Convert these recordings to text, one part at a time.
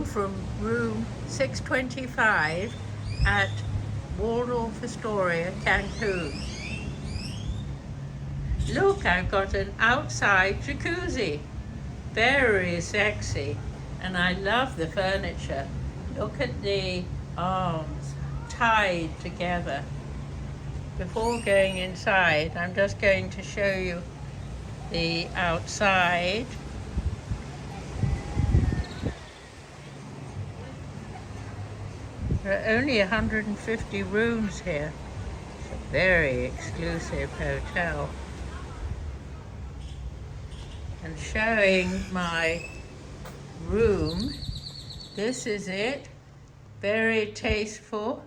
view from room 625 at Waldof Astoria Cancun. Look, I've got an outside jacuzzi. Very sexy. And I love the furniture. Look at the arms tied together. Before going inside, I'm just going to show you the outside. There are only 150 rooms here. It's a very exclusive hotel. And showing my room, this is it. Very tasteful,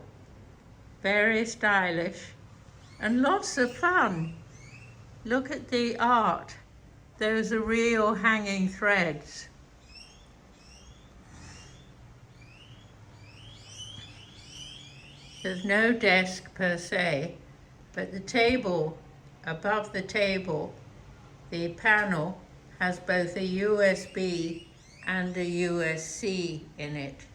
very stylish, and lots of fun. Look at the art. Those are real hanging threads. There's no desk per se, but the table, above the table, the panel has both a USB and a USB-C in it.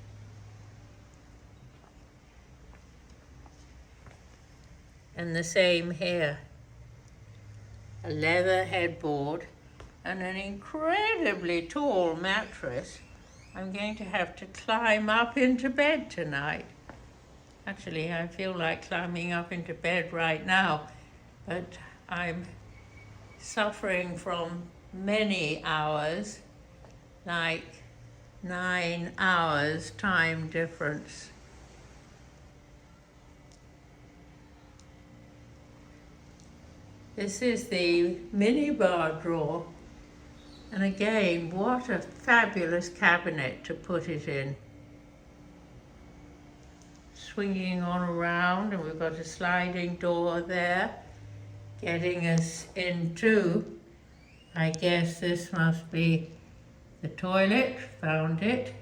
And the same here. A leather headboard and an incredibly tall mattress. I'm going to have to climb up into bed tonight. Actually, I feel like climbing up into bed right now, but I'm suffering from many hours, like 9 hours time difference. This is the minibar drawer, and again, what a fabulous cabinet to put it in. Swinging on around, and we've got a sliding door there, getting us into, I guess this must be the toilet, found it.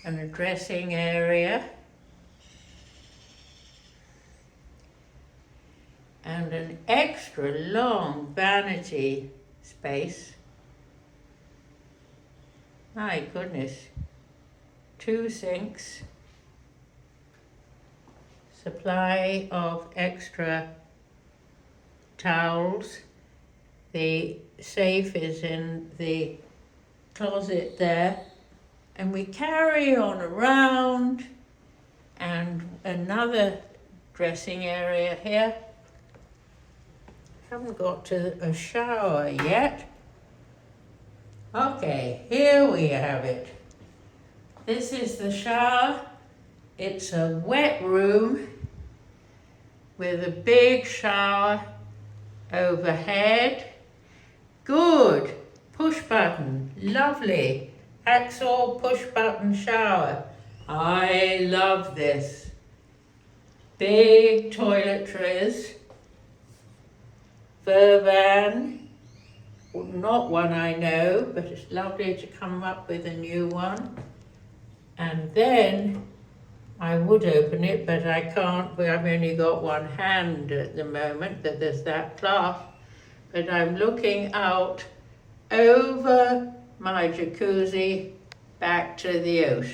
And a dressing area. And an extra long vanity space. My goodness. 2 sinks. Supply of extra towels. The safe is in the closet there. And we carry on around, and another dressing area here. Haven't got to a shower yet. Okay, here we have it. This is the shower. It's a wet room with a big shower overhead. Good. Push button. Lovely. Axle push button shower. I love this. Big toiletries. Vervan. Not one I know, but it's lovely to come up with a new one. And then I would open it, but I can't. I've only got one hand at the moment, that there's that clasp. But I'm looking out over my jacuzzi back to the ocean.